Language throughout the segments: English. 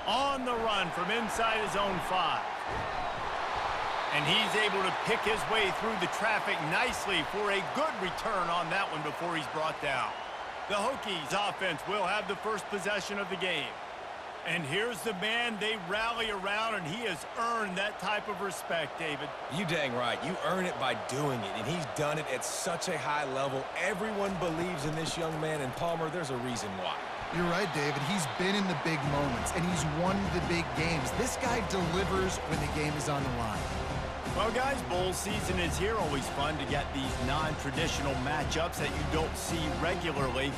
On the run from inside his own 5. And he's able to pick his way through the traffic nicely for a good return on that one before he's brought down. The Hokies offense will have the first possession of the game. And here's the man they rally around, and he has earned that type of respect, David. You dang right. You earn it by doing it, and he's done it at such a high level. Everyone believes in this young man, and Palmer, there's a reason why. You're right, David. He's been in the big moments, and he's won the big games. This guy delivers when the game is on the line. Well, guys, bowl season is here. Always fun to get these non-traditional matchups that you don't see regularly.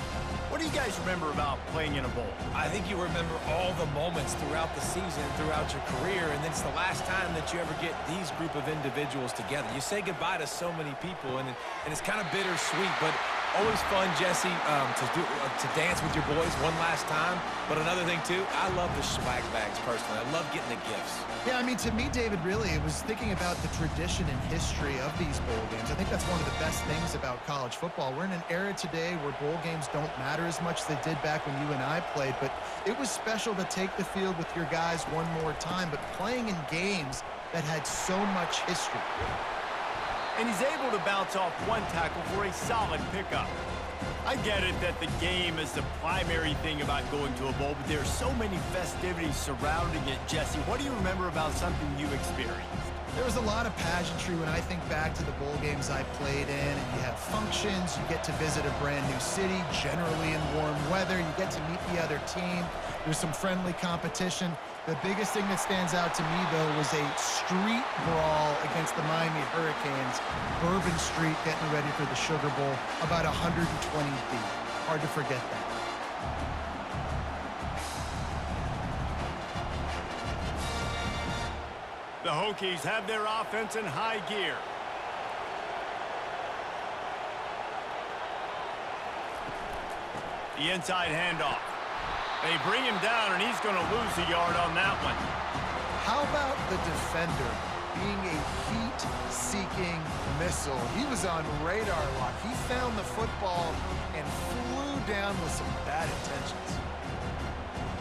What do you guys remember about playing in a bowl? I think you remember all the moments throughout the season, throughout your career, and then it's the last time that you ever get these group of individuals together. You say goodbye to so many people, and it's kind of bittersweet, but always fun, Jesse, to dance with your boys one last time. But another thing, too, I love the swag bags, personally. I love getting the gifts. Yeah, I mean, to me, David, really, it was thinking about the tradition and history of these bowl games. I think that's one of the best things about college football. We're in an era today where bowl games don't matter as much as they did back when you and I played, but it was special to take the field with your guys one more time, but playing in games that had so much history. And he's able to bounce off one tackle for a solid pickup. I get it that the game is the primary thing about going to a bowl, but there are so many festivities surrounding it. Jesse, what do you remember about something you experienced? There was a lot of pageantry when I think back to the bowl games I played in, and you have functions, you get to visit a brand new city, generally in warm weather, you get to meet the other team, there's some friendly competition. The biggest thing that stands out to me, though, was a street brawl against the Miami Hurricanes. Bourbon Street getting ready for the Sugar Bowl, about 120 deep. Hard to forget that. The Hokies have their offense in high gear. The inside handoff. They bring him down, and he's going to lose a yard on that one. How about the defender being a heat-seeking missile? He was on radar lock. He found the football and flew down with some bad intentions.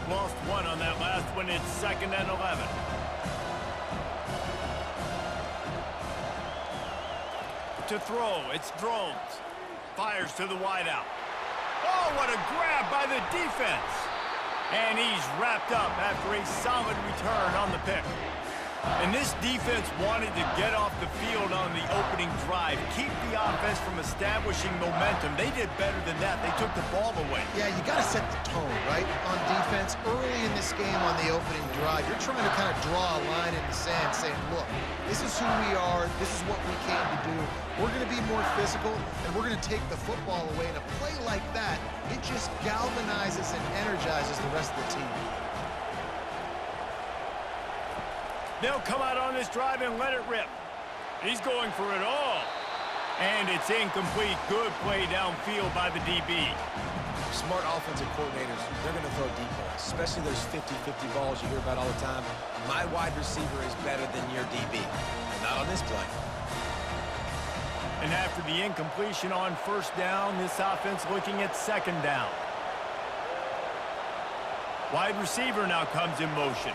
Lost one on that last one. It's 2nd and 11. To throw, it's Drones. Fires to the wideout. Oh, what a grab by the defense. And he's wrapped up after a solid return on the pick. And this defense wanted to get off the field on the opening drive, keep the offense from establishing momentum. They did better than that. They took the ball away. Yeah, you got to set the tone, right, on defense. Early in this game on the opening drive, you're trying to kind of draw a line in the sand saying, look, this is who we are. This is what we came to do. We're going to be more physical, and we're going to take the football away. And a play like that, it just galvanizes and energizes the rest of the team. They'll come out on this drive and let it rip. He's going for it all. And it's incomplete. Good play downfield by the DB. Smart offensive coordinators, they're going to throw deep balls, especially those 50-50 balls you hear about all the time. My wide receiver is better than your DB. And not on this play. And after the incompletion on 1st down, this offense looking at 2nd down. Wide receiver now comes in motion.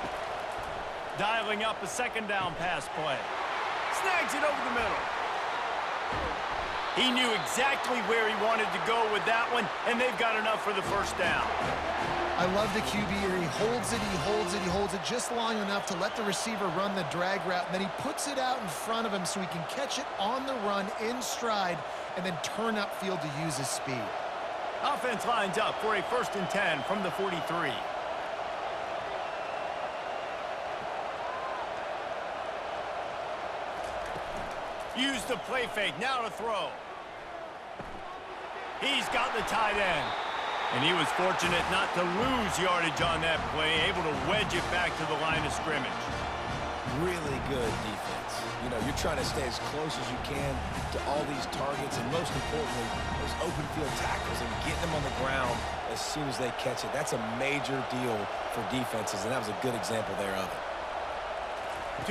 Dialing up a 2nd down pass play. Snags it over the middle. He knew exactly where he wanted to go with that one, and they've got enough for the 1st down. I love the QB here. He holds it, he holds it, he holds it just long enough to let the receiver run the drag route, and then he puts it out in front of him so he can catch it on the run in stride and then turn upfield to use his speed. Offense lines up for a 1st and 10 from the 43. Use the play fake, now to throw. He's got the tight end. And he was fortunate not to lose yardage on that play, able to wedge it back to the line of scrimmage. Really good defense. You know, you're trying to stay as close as you can to all these targets, and most importantly, those open field tackles and getting them on the ground as soon as they catch it. That's a major deal for defenses, and that was a good example there of it.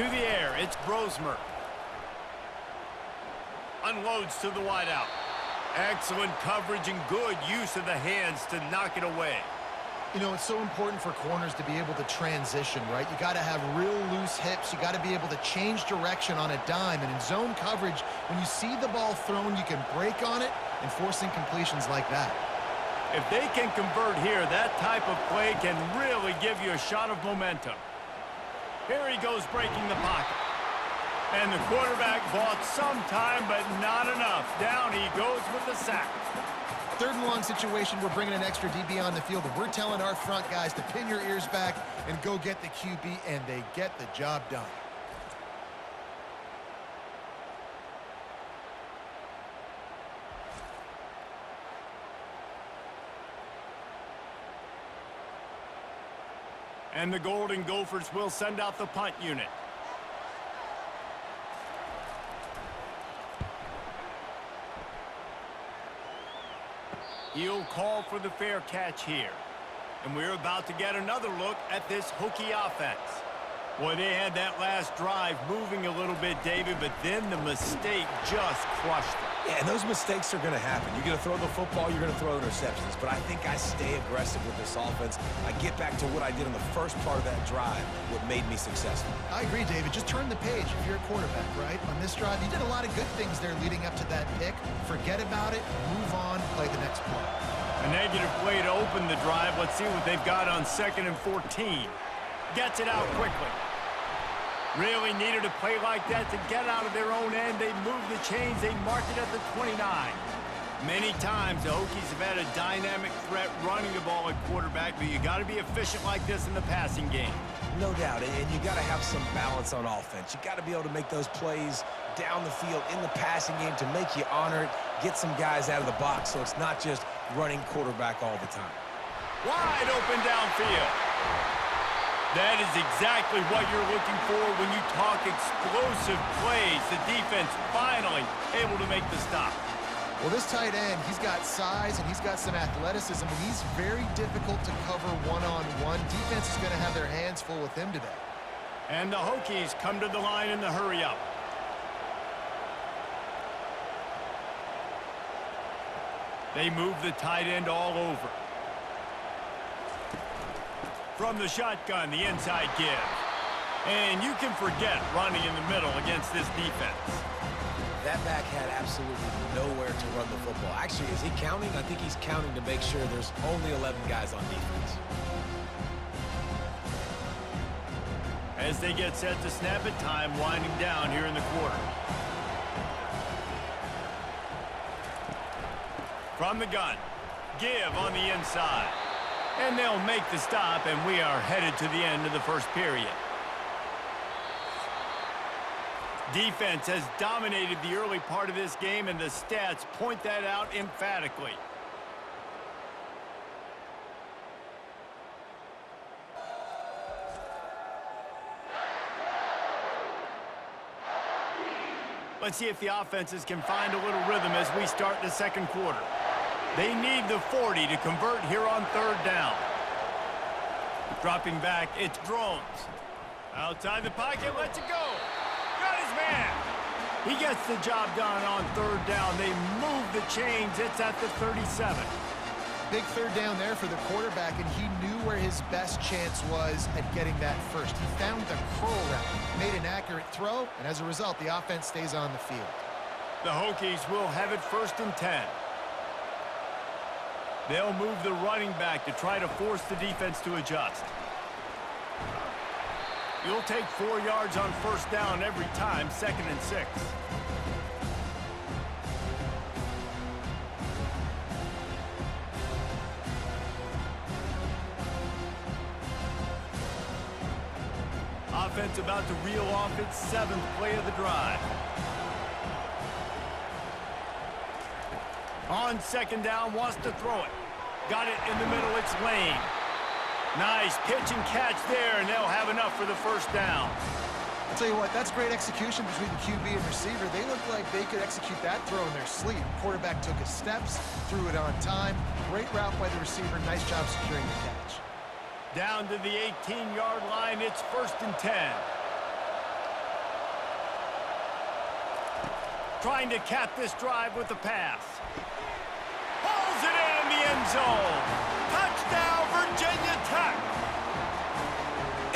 To the air, it's Brosmer. Unloads to the wideout. Excellent coverage and good use of the hands to knock it away. You know, it's so important for corners to be able to transition, right? You got to have real loose hips. You got to be able to change direction on a dime. And in zone coverage, when you see the ball thrown, you can break on it and force incompletions like that. If they can convert here, that type of play can really give you a shot of momentum. Here he goes breaking the pocket. And the quarterback bought some time, but not enough. Down he goes with the sack. 3rd and long situation, we're bringing an extra DB on the field, and we're telling our front guys to pin your ears back and go get the QB, and they get the job done. And the Golden Gophers will send out the punt unit. He'll call for the fair catch here. And we're about to get another look at this Hokie offense. Boy, they had that last drive moving a little bit, David, but then the mistake just crushed them. Yeah, and those mistakes are going to happen. You're going to throw the football, you're going to throw interceptions. But I think I stay aggressive with this offense. I get back to what I did in the first part of that drive, what made me successful. I agree, David. Just turn the page if you're a quarterback, right? On this drive, you did a lot of good things there leading up to that pick. Forget about it, move on, play the next play. A negative play to open the drive. Let's see what they've got on 2nd and 14. Gets it out quickly. Really needed a play like that to get out of their own end. They moved the chains. They marked it at the 29. Many times the Hokies have had a dynamic threat running the ball at quarterback, but you got to be efficient like this in the passing game. No doubt, and you got to have some balance on offense. You got to be able to make those plays down the field in the passing game to make you honor it, get some guys out of the box so it's not just running quarterback all the time. Wide open downfield. That is exactly what you're looking for when you talk explosive plays. The defense finally able to make the stop. Well, this tight end, he's got size and he's got some athleticism, and he's very difficult to cover one-on-one. Defense is going to have their hands full with him today. And the Hokies come to the line in the hurry-up. They move the tight end all over. From the shotgun, the inside give. And you can forget running in the middle against this defense. That back had absolutely nowhere to run the football. Actually, is he counting? I think he's counting to make sure there's only 11 guys on defense. As they get set to snap it, time winding down here in the quarter. From the gun, give on the inside. And they'll make the stop, and we are headed to the end of the first period. Defense has dominated the early part of this game, and the stats point that out emphatically. Let's see if the offenses can find a little rhythm as we start the 2nd quarter. They need the 40 to convert here on 3rd down. Dropping back, it's Drones. Outside the pocket, lets it go. Got his man. He gets the job done on 3rd down. They move the chains. It's at the 37. Big 3rd down there for the quarterback, and he knew where his best chance was at getting that first. He found the curl route, made an accurate throw, and as a result, the offense stays on the field. The Hokies will have it 1st and 10. They'll move the running back to try to force the defense to adjust. You'll take 4 yards on 1st down every time, 2nd and 6. Offense about to reel off its 7th play of the drive. On 2nd down, wants to throw it. Got it in the middle, it's Lane. Nice pitch and catch there, and they'll have enough for the 1st down. I'll tell you what, that's great execution between the QB and receiver. They looked like they could execute that throw in their sleep. Quarterback took his steps, threw it on time. Great route by the receiver. Nice job securing the catch. Down to the 18-yard line, it's 1st and 10. Trying to cap this drive with the pass. Hauls it in the end zone. Touchdown, Virginia!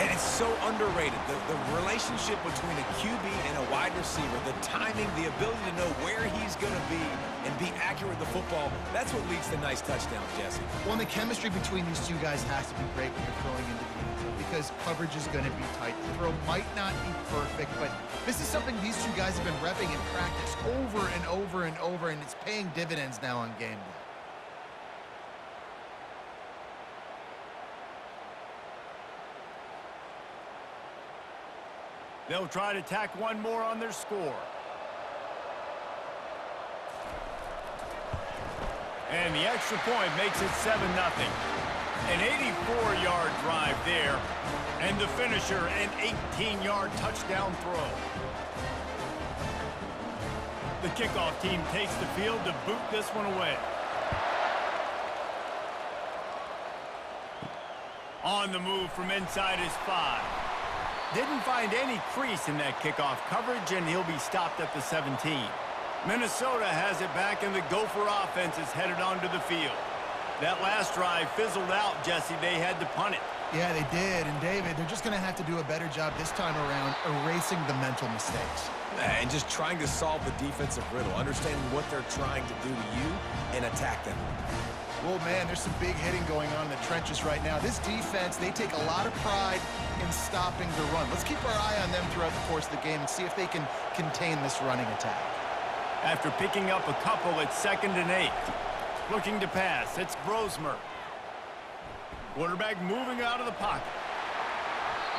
And it's so underrated. The relationship between a QB and a wide receiver, the timing, the ability to know where he's going to be and be accurate with the football, that's what leads to nice touchdowns, Jesse. Well, and the chemistry between these two guys has to be great when you're throwing into the end zone because coverage is going to be tight. The throw might not be perfect, but this is something these two guys have been repping in practice over and over and over, and it's paying dividends now on game day. They'll try to tack one more on their score. And the extra point makes it 7-0. An 84-yard drive there. And the finisher, an 18-yard touchdown throw. The kickoff team takes the field to boot this one away. On the move from inside his 5. Didn't find any crease in that kickoff coverage, and he'll be stopped at the 17. Minnesota has it back, and the Gopher offense is headed onto the field. That last drive fizzled out, Jesse. They had to punt it. Yeah, they did. And, David, they're just going to have to do a better job this time around erasing the mental mistakes. And just trying to solve the defensive riddle, understanding what they're trying to do to you and attack them. Well, man, there's some big hitting going on in the trenches right now. This defense, they take a lot of pride in stopping the run. Let's keep our eye on them throughout the course of the game and see if they can contain this running attack. After picking up a couple, it's 2nd and 8. Looking to pass, it's Brosmer. Quarterback moving out of the pocket.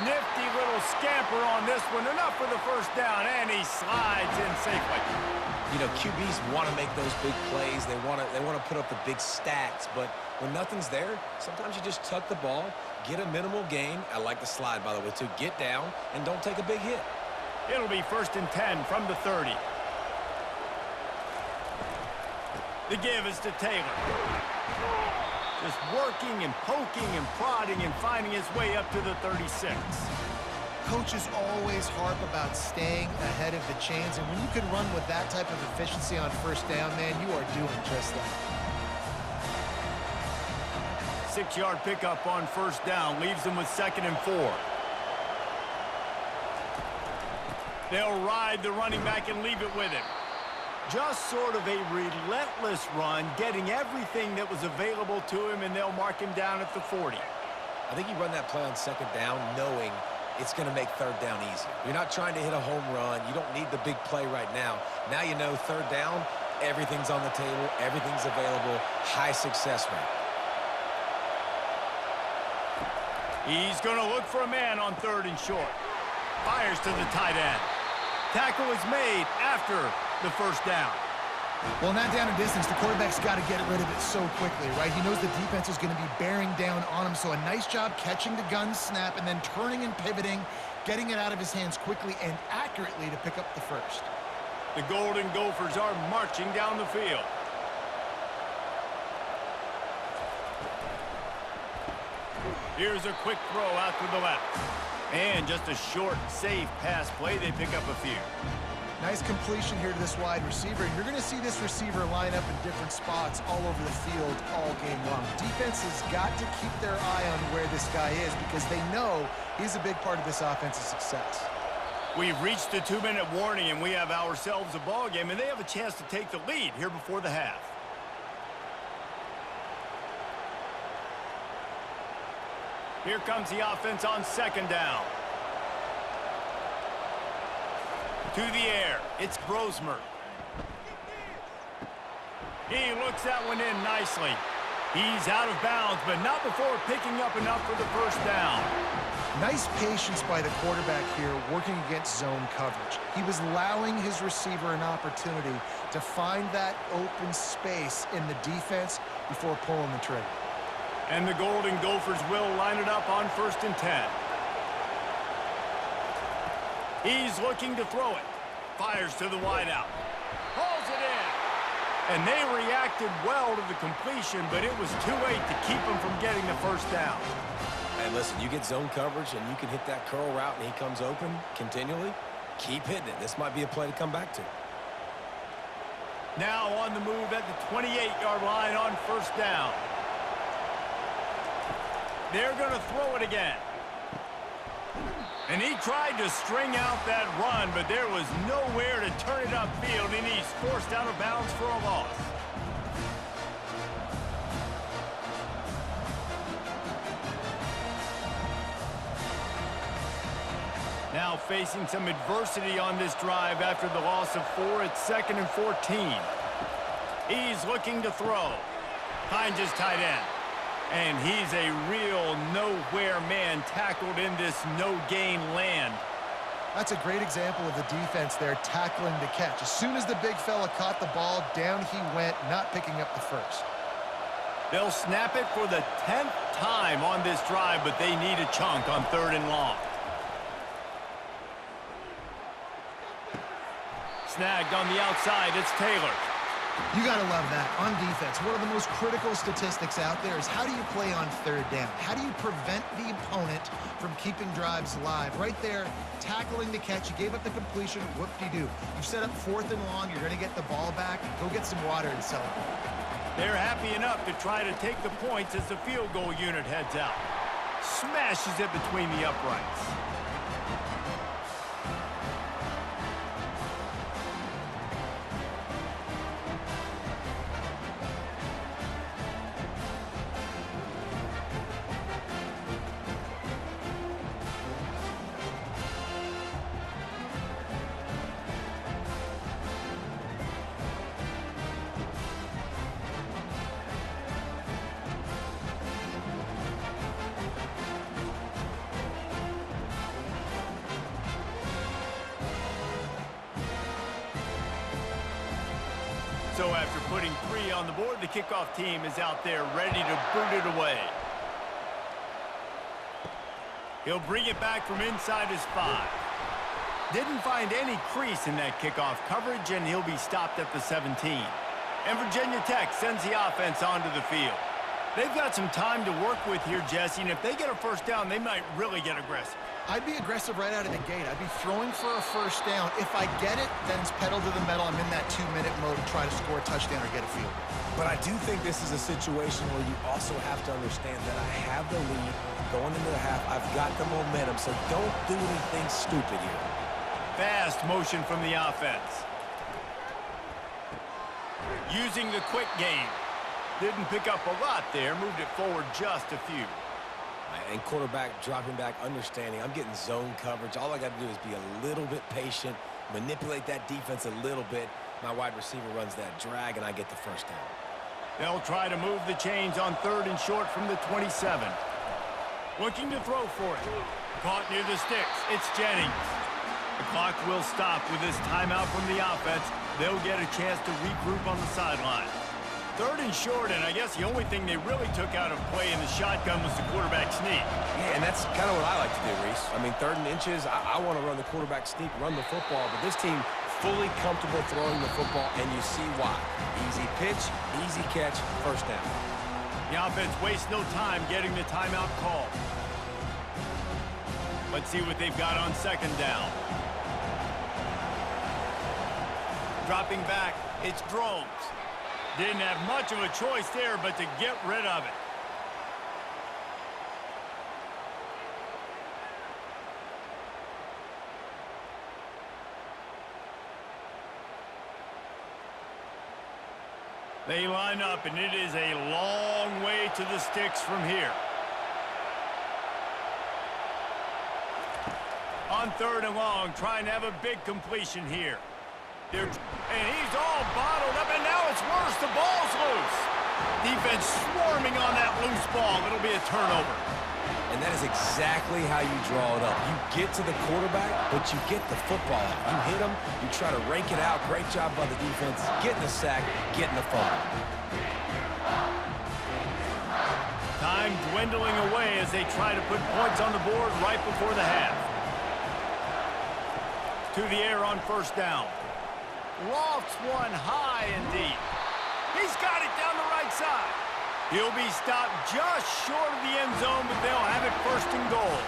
Nifty little scamper on this one. Enough for the first down, and he slides in safely. You know, QBs want to make those big plays. They want to put up the big stats. But when nothing's there, sometimes you just tuck the ball, get a minimal gain. I like the slide, by the way, too. Get down and don't take a big hit. It'll be 1st and 10 from the 30. The give is to Taylor. Just working and poking and prodding and finding his way up to the 36. Coaches always harp about staying ahead of the chains, and when you can run with that type of efficiency on first down, man, you are doing just that. 6-yard pickup on first down leaves them with 2nd and 4. They'll ride the running back and leave it with him. Just sort of a relentless run, getting everything that was available to him, and they'll mark him down at the 40. I think you run that play on 2nd down knowing it's going to make 3rd down easier. You're not trying to hit a home run. You don't need the big play right now. Now you know 3rd down, everything's on the table, everything's available, high success rate. He's going to look for a man on 3rd and short. Fires to the tight end. Tackle is made after the first down. Well, in that down and distance, the quarterback's got to get rid of it so quickly, right? He knows the defense is going to be bearing down on him, so a nice job catching the gun snap and then turning and pivoting, getting it out of his hands quickly and accurately to pick up the first. The Golden Gophers are marching down the field. Here's a quick throw out to the left. And just a short, safe pass play. They pick up a few. Nice completion here to this wide receiver. You're going to see this receiver line up in different spots all over the field all game long. Defense has got to keep their eye on where this guy is because they know he's a big part of this offense's success. We've reached the 2-minute warning, and we have ourselves a ball game, and they have a chance to take the lead here before the half. Here comes the offense on 2nd down. To the air, it's Brosmer. He looks that one in nicely. He's out of bounds, but not before picking up enough for the first down. Nice patience by the quarterback here working against zone coverage. He was allowing his receiver an opportunity to find that open space in the defense before pulling the trigger. And the Golden Gophers will line it up on 1st and 10. He's looking to throw it. Fires to the wideout. Hauls it in. And they reacted well to the completion, but it was too late to keep him from getting the first down. And listen, you get zone coverage and you can hit that curl route and he comes open continually. Keep hitting it. This might be a play to come back to. Now on the move at the 28-yard line on first down. They're going to throw it again. And he tried to string out that run, but there was nowhere to turn it upfield, and he's forced out of bounds for a loss. Now facing some adversity on this drive after the loss of 4. It's 2nd and 14. He's looking to throw. Finds his tight end. And he's a real nowhere man tackled in this no-gain land. That's a great example of the defense there tackling to catch. As soon as the big fella caught the ball, down he went, not picking up the first. They'll snap it for the 10th time on this drive, but they need a chunk on 3rd and long. Snagged on the outside, it's Taylor. You got to love that. On defense, one of the most critical statistics out there is how do you play on 3rd down? How do you prevent the opponent from keeping drives alive? Right there, tackling the catch. You gave up the completion. Whoop-de-doo. You set up 4th and long. You're going to get the ball back. Go get some water and celebrate. They're happy enough to try to take the points as the field goal unit heads out. Smashes it between the uprights. So after putting 3 on the board, the kickoff team is out there ready to boot it away. He'll bring it back from inside his 5. Didn't find any crease in that kickoff coverage, and he'll be stopped at the 17. And Virginia Tech sends the offense onto the field. They've got some time to work with here, Jesse, and if they get a first down, they might really get aggressive. I'd be aggressive right out of the gate. I'd be throwing for a first down. If I get it, then it's pedal to the metal. I'm in that 2-minute mode to try to score a touchdown or get a field. But I do think this is a situation where you also have to understand that I have the lead going into the half. I've got the momentum, so don't do anything stupid here. Fast motion from the offense. Using the quick game. Didn't pick up a lot there. Moved it forward just a few. And quarterback dropping back, understanding I'm getting zone coverage. All I got to do is be a little bit patient, manipulate that defense a little bit. My wide receiver runs that drag, and I get the first down. They'll try to move the chains on 3rd and short from the 27. Looking to throw for it. Caught near the sticks. It's Jennings. The clock will stop with this timeout from the offense. They'll get a chance to regroup on the sideline. 3rd and short, and I guess the only thing they really took out of play in the shotgun was the quarterback sneak. Yeah, and that's kind of what I like to do, Reese. I mean, 3rd and inches, I want to run the quarterback sneak, run the football, but this team fully comfortable throwing the football, and you see why. Easy pitch, easy catch, first down. The offense wastes no time getting the timeout call. Let's see what they've got on 2nd down. Dropping back, it's Drones. Didn't have much of a choice there, but to get rid of it. They line up, and it is a long way to the sticks from here. On 3rd and long, trying to have a big completion here. And he's all bottled up, and now it's worse. The ball's loose. Defense swarming on that loose ball. It'll be a turnover. And that is exactly how you draw it up. You get to the quarterback, but you get the football out. You hit him, you try to rake it out. Great job by the defense. Getting the sack, getting the fumble. Time dwindling away as they try to put points on the board right before the half. To the air on 1st down. Lofts one high and deep. He's got it down the right side. He'll be stopped just short of the end zone, but they'll have it 1st and goal.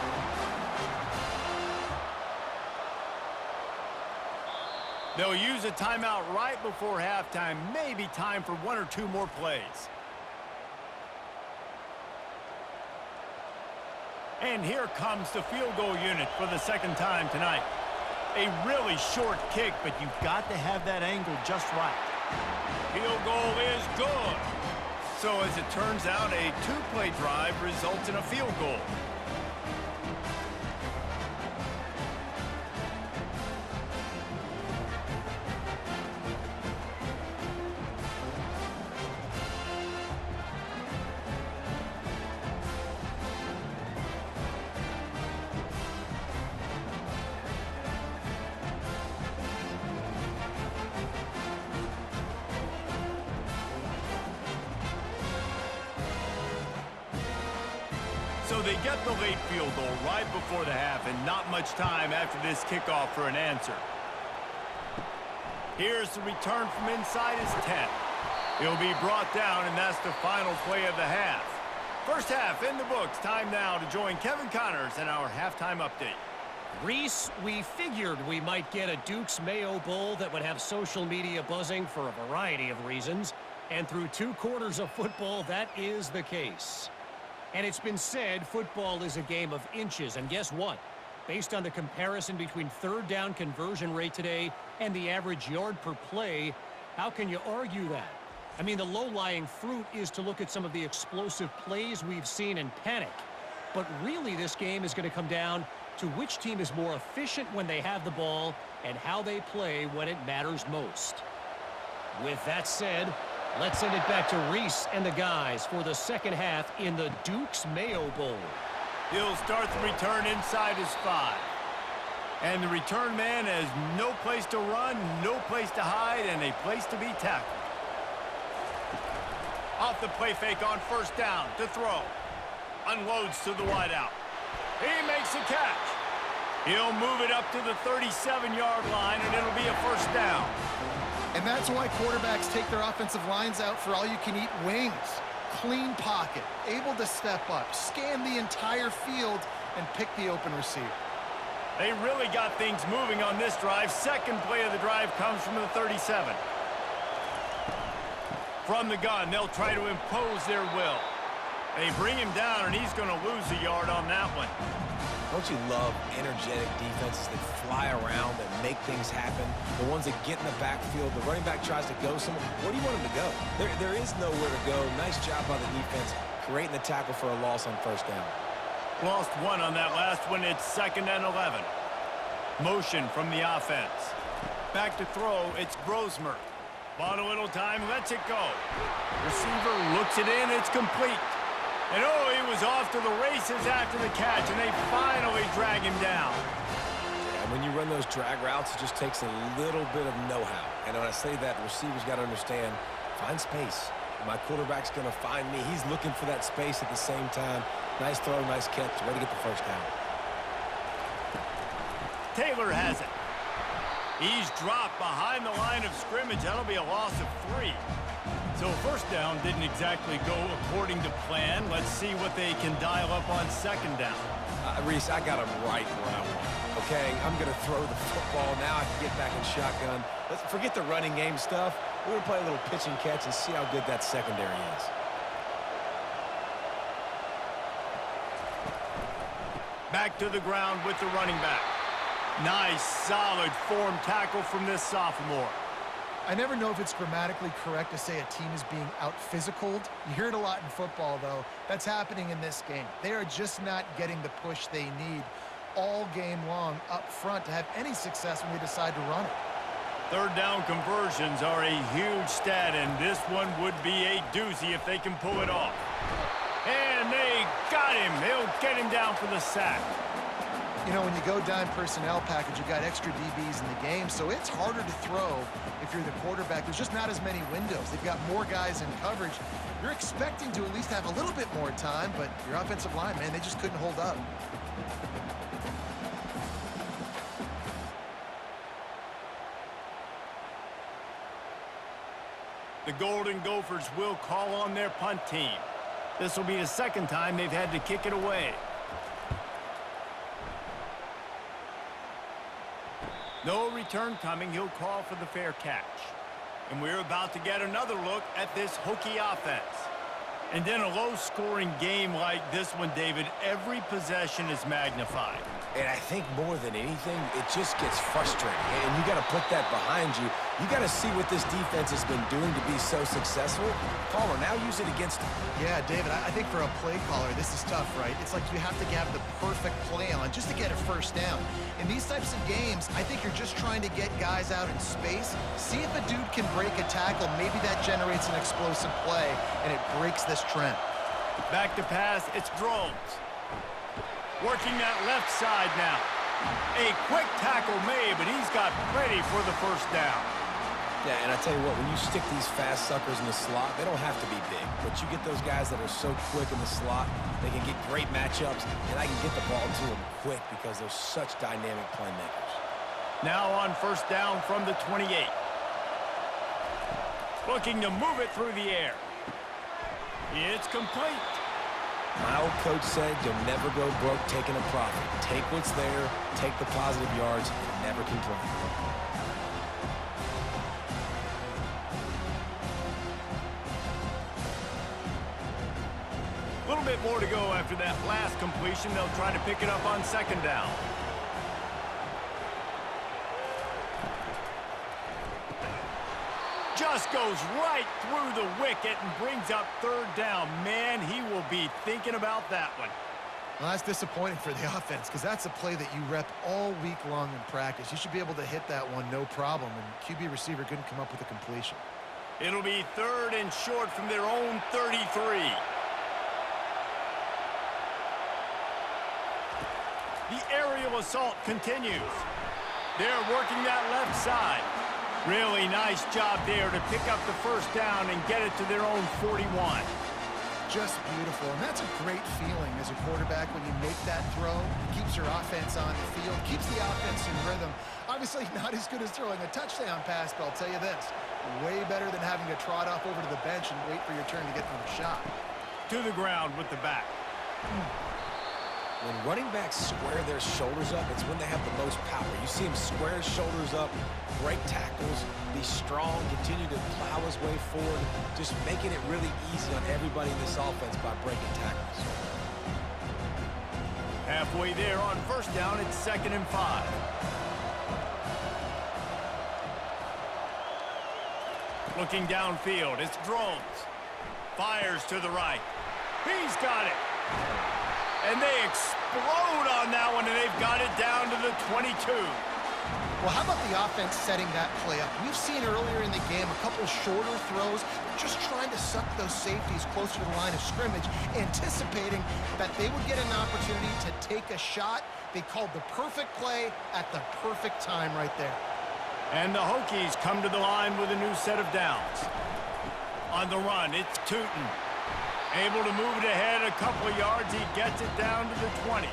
They'll use a timeout right before halftime. Maybe time for 1 or 2 more plays. And here comes the field goal unit for the second time tonight. A really short kick, but you've got to have that angle just right. Field goal is good. So as it turns out, a two-play drive results in a field goal. So they get the late field goal right before the half, and not much time after this kickoff for an answer. Here's the return from inside his 10. He'll be brought down, and that's the final play of the half. First half in the books. Time now to join Kevin Connors in our halftime update. Reese, we figured we might get a Duke's Mayo Bowl that would have social media buzzing for a variety of reasons. And through 2 quarters of football, that is the case. And it's been said football is a game of inches. And guess what? Based on the comparison between third down conversion rate today and the average yard per play, how can you argue that? I mean, the low-lying fruit is to look at some of the explosive plays we've seen and panic. But really, this game is going to come down to which team is more efficient when they have the ball and how they play when it matters most. With that said, let's send it back to Reese and the guys for the second half in the Duke's Mayo Bowl. He'll start the return inside his 5. And the return man has no place to run, no place to hide, and a place to be tackled. Off the play fake on first down to throw. Unloads to the wideout. He makes a catch. He'll move it up to the 37-yard line, and it'll be a first down. And that's why quarterbacks take their offensive lines out for all-you-can-eat wings. Clean pocket, able to step up, scan the entire field, and pick the open receiver. They really got things moving on this drive. Second play of the drive comes from the 37. From the gun, they'll try to impose their will. They bring him down, and he's going to lose a yard on that one. Don't you love energetic defenses that fly around, that make things happen? The ones that get in the backfield, the running back tries to go somewhere. Where do you want him to go? There is nowhere to go. Nice job by the defense, creating the tackle for a loss on first down. Lost 1 on that last one. It's 2nd and 11. Motion from the offense. Back to throw. It's Brosmer. Bought a little time, lets it go. Receiver looks it in. It's complete. And oh, he was off to the races after the catch, and they finally drag him down. And when you run those drag routes, it just takes a little bit of know-how. And when I say that, the receiver's got to understand, find space. My quarterback's going to find me. He's looking for that space at the same time. Nice throw, nice catch. Way to get the first down. Taylor has it. He's dropped behind the line of scrimmage. That'll be a loss of 3. So first down didn't exactly go according to plan. Let's see what they can dial up on second down. Reese, I got him right where I want. Okay, I'm going to throw the football. Now I can get back in shotgun. Let's forget the running game stuff. We're going to play a little pitch and catch and see how good that secondary is. Back to the ground with the running back. Nice, solid form tackle from this sophomore. I never know if it's grammatically correct to say a team is being out-physicaled. You hear it a lot in football, though. That's happening in this game. They are just not getting the push they need all game long up front to have any success when they decide to run it. Third down conversions are a huge stat, and this one would be a doozy if they can pull it off. And they got him. They'll get him down for the sack. You know, when you go dime personnel package, you got extra DBs in the game, so it's harder to throw if you're the quarterback. There's just not as many windows. They've got more guys in coverage. You're expecting to at least have a little bit more time, but your offensive line, man, they just couldn't hold up. The Golden Gophers will call on their punt team. This will be the second time they've had to kick it away. No return coming. He'll call for the fair catch. And we're about to get another look at this Hokie offense. And in a low-scoring game like this one, David, every possession is magnified. And I think more than anything, it just gets frustrating. And you got to put that behind you. You got to see what this defense has been doing to be so successful. Caller, now use it against them. Yeah, David, I think for a play caller, this is tough, right? It's like you have to have the perfect play on just to get a first down. In these types of games, I think you're just trying to get guys out in space, see if a dude can break a tackle. Maybe that generates an explosive play, and it breaks this trend. Back to pass, it's Drones. Working that left side now. A quick tackle made, but he's got plenty for the first down. Yeah, and I tell you what, when you stick these fast suckers in the slot, they don't have to be big. But you get those guys that are so quick in the slot, they can get great matchups, and I can get the ball to them quick because they're such dynamic playmakers. Now on first down from the 28. Looking to move it through the air. It's complete. My old coach said you'll never go broke taking a profit. Take what's there, take the positive yards, and never complain. A little bit more to go after that last completion. They'll try to pick it up on second down. Just goes right through the wicket and brings up third down. Man, he will be thinking about that one. Well, that's disappointing for the offense because that's a play that you rep all week long in practice. You should be able to hit that one no problem, and QB receiver couldn't come up with a completion. It'll be third and short from their own 33. The aerial assault continues. They're working that left side. Really nice job there to pick up the first down and get it to their own 41. Just beautiful, and that's a great feeling as a quarterback when you make that throw. It keeps your offense on the field, keeps the offense in rhythm. Obviously not as good as throwing a touchdown pass, but I'll tell you this, way better than having to trot off over to the bench and wait for your turn to get another shot. To the ground with the back. When running backs square their shoulders up, it's when they have the most power. You see him square his shoulders up, break tackles, be strong, continue to plow his way forward, just making it really easy on everybody in this offense by breaking tackles. Halfway there on first down, it's 2nd and 5. Looking downfield, it's Drones. Fires to the right. He's got it. And they explode on that one, and they've got it down to the 22. Well, how about the offense setting that play up? We've seen earlier in the game a couple shorter throws, just trying to suck those safeties closer to the line of scrimmage, anticipating that they would get an opportunity to take a shot. They called the perfect play at the perfect time right there. And the Hokies come to the line with a new set of downs. On the run, it's Tootin. Able to move it ahead a couple of yards. He gets it down to the 20.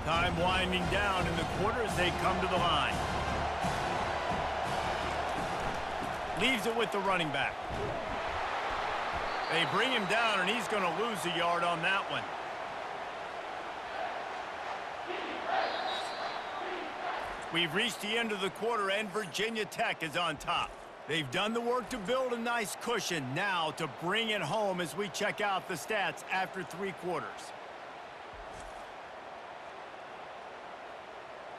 Time winding down in the quarter as they come to the line. Leaves it with the running back. They bring him down, and he's going to lose a yard on that one. We've reached the end of the quarter, and Virginia Tech is on top. They've done the work to build a nice cushion. Now to bring it home as we check out the stats after 3 quarters.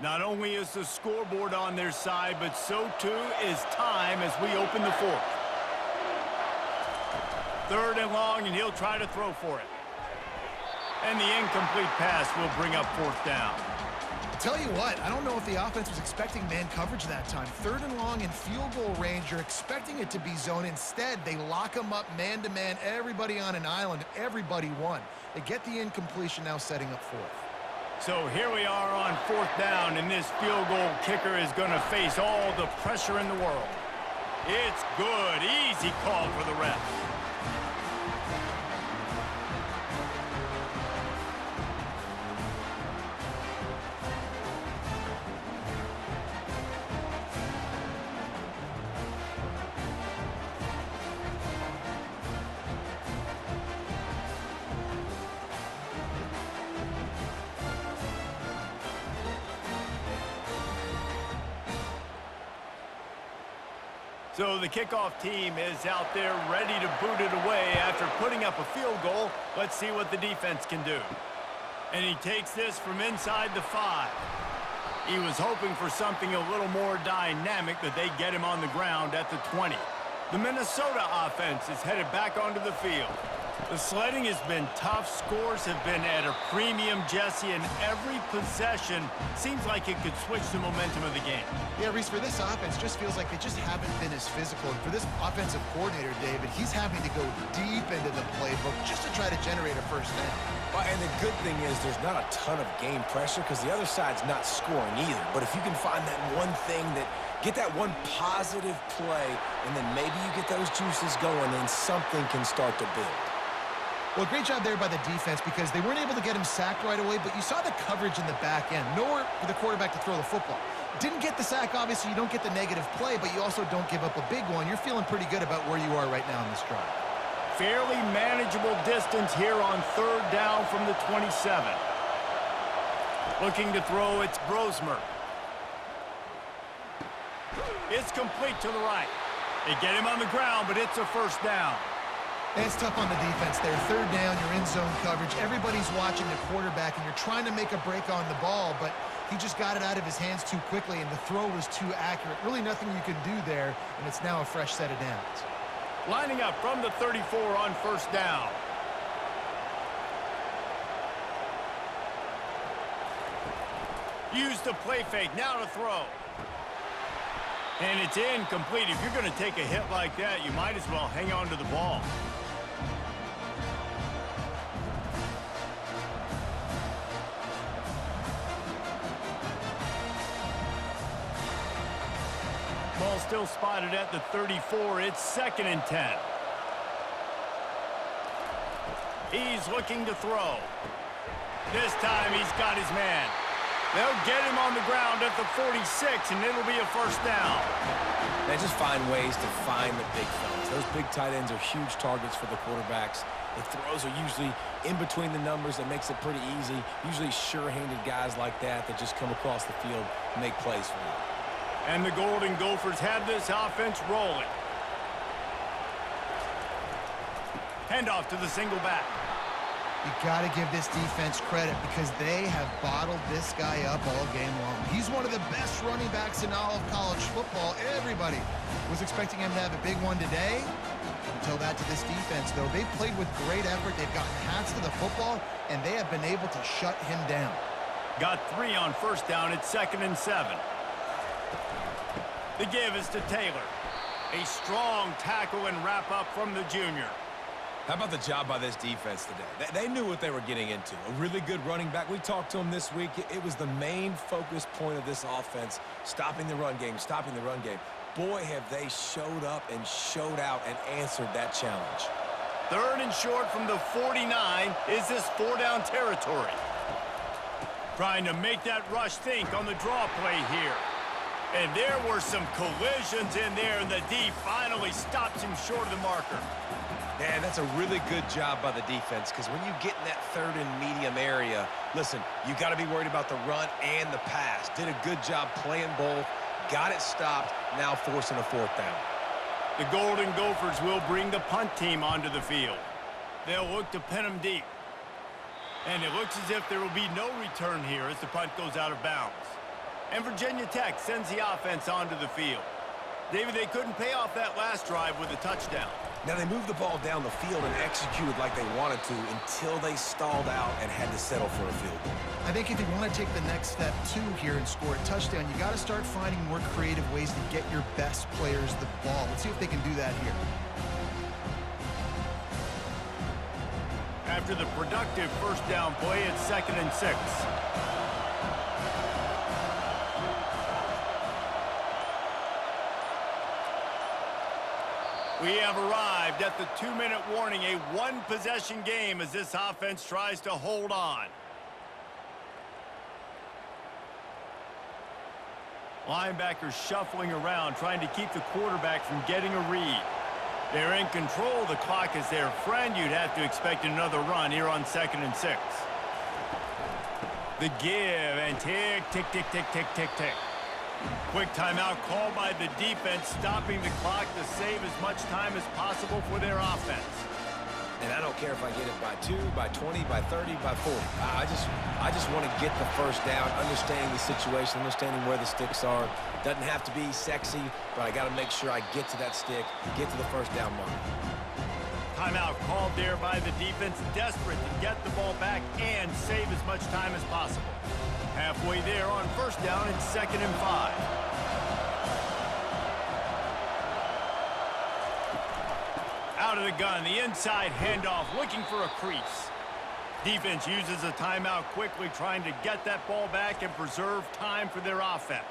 Not only is the scoreboard on their side, but so too is time as we open the 4th. 3rd and long, and he'll try to throw for it. And the incomplete pass will bring up 4th down. Tell you what, I don't know if the offense was expecting man coverage that time. 3rd and long in field goal range, you're expecting it to be zone. Instead, they lock them up man-to-man, everybody on an island, everybody won. They get the incompletion, now setting up 4th. So here we are on 4th down, and this field goal kicker is going to face all the pressure in the world. It's good. Easy call for the ref. So the kickoff team is out there ready to boot it away after putting up a field goal. Let's see what the defense can do. And he takes this from inside the 5. He was hoping for something a little more dynamic, but they get him on the ground at the 20. The Minnesota offense is headed back onto the field. The sledding has been tough. Scores have been at a premium, Jesse, and every possession seems like it could switch the momentum of the game. Yeah, Reese, for this offense, just feels like they just haven't been as physical. And for this offensive coordinator, David, he's having to go deep into the playbook just to try to generate a first down. Well, and the good thing is there's not a ton of game pressure because the other side's not scoring either. But if you can find that one thing that get that one positive play, and then maybe you get those juices going, and something can start to build. Well, great job there by the defense because they weren't able to get him sacked right away, but you saw the coverage in the back end. Nowhere for the quarterback to throw the football. Didn't get the sack, obviously. You don't get the negative play, but you also don't give up a big one. You're feeling pretty good about where you are right now in this drive. Fairly manageable distance here on 3rd down from the 27. Looking to throw, it's Brosmer. It's complete to the right. They get him on the ground, but it's a first down. And it's tough on the defense there. 3rd down, you're in zone coverage. Everybody's watching the quarterback, and you're trying to make a break on the ball, but he just got it out of his hands too quickly, and the throw was too accurate. Really nothing you can do there, and it's now a fresh set of downs. Lining up from the 34 on 1st down. Use the play fake, now to throw. And it's incomplete. If you're going to take a hit like that, you might as well hang on to the ball. Ball still spotted at the 34. It's 2nd and 10. He's looking to throw. This time he's got his man. They'll get him on the ground at the 46, and it'll be a first down. They just find ways to find the big fellas. Those big tight ends are huge targets for the quarterbacks. The throws are usually in between the numbers. That makes it pretty easy. Usually sure-handed guys like that just come across the field and make plays for you. And the Golden Gophers have this offense rolling. Handoff to the single back. You got to give this defense credit because they have bottled this guy up all game long. He's one of the best running backs in all of college football. Everybody was expecting him to have a big one today. Until that to this defense, though. They've played with great effort. They've gotten hats to the football, and they have been able to shut him down. Got 3 on 1st down. It's 2nd and 7. The give is to Taylor. A strong tackle and wrap up from the junior. How about the job by this defense today? They knew what they were getting into. A really good running back. We talked to him this week. It was the main focus point of this offense, stopping the run game, stopping the run game. Boy, have they showed up and showed out and answered that challenge. 3rd and short from the 49. Is this 4-down territory? Trying to make that rush think on the draw play here. And there were some collisions in there, and the D finally stops him short of the marker. Man, that's a really good job by the defense because when you get in that 3rd and medium area, listen, you got to be worried about the run and the pass. Did a good job playing both, got it stopped, now forcing a 4th down. The Golden Gophers will bring the punt team onto the field. They'll look to pin them deep. And it looks as if there will be no return here as the punt goes out of bounds. And Virginia Tech sends the offense onto the field. David, they couldn't pay off that last drive with a touchdown. Now, they moved the ball down the field and executed like they wanted to until they stalled out and had to settle for a field goal. I think if you want to take the next step, too, here and score a touchdown, you got to start finding more creative ways to get your best players the ball. Let's see if they can do that here. After the productive 1st down play, it's 2nd and 6. We have arrived at the 2-minute warning, a 1-possession game as this offense tries to hold on. Linebackers shuffling around, trying to keep the quarterback from getting a read. They're in control. The clock is their friend. You'd have to expect another run here on 2nd and 6. The give, and tick, tick, tick, tick, tick, tick, tick. Quick timeout called by the defense, stopping the clock to save as much time as possible for their offense. And I don't care if I get it by 2, by 20, by 30, by 40. I just want to get the first down, understanding the situation, understanding where the sticks are. Doesn't have to be sexy, but I got to make sure I get to that stick, get to the first down mark. Timeout called there by the defense, desperate to get the ball back and save as much time as possible. Halfway there on first down and 2nd and 5. Out of the gun, the inside handoff, looking for a crease. Defense uses a timeout quickly, trying to get that ball back and preserve time for their offense.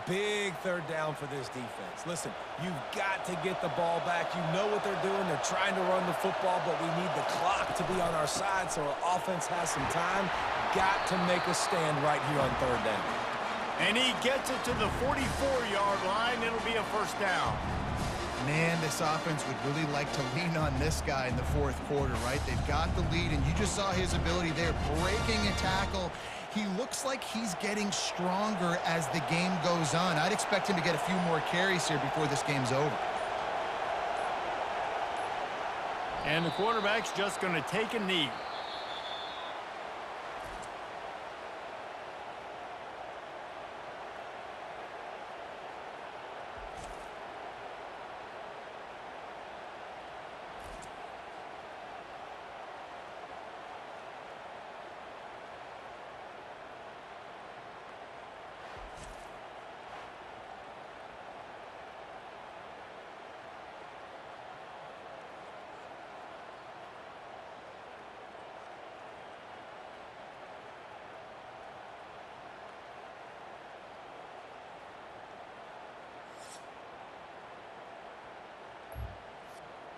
Big third down for this defense. Listen, you've got to get the ball back. You know what they're doing. They're trying to run the football, but we need the clock to be on our side so our offense has some time. Got to make a stand right here on third down. And he gets it to the 44-yard line. It'll be a first down. Man, this offense would really like to lean on this guy in the fourth quarter, right? They've got the lead, and you just saw his ability there, breaking a tackle. He looks like he's getting stronger as the game goes on. I'd expect him to get a few more carries here before this game's over. And the quarterback's just going to take a knee.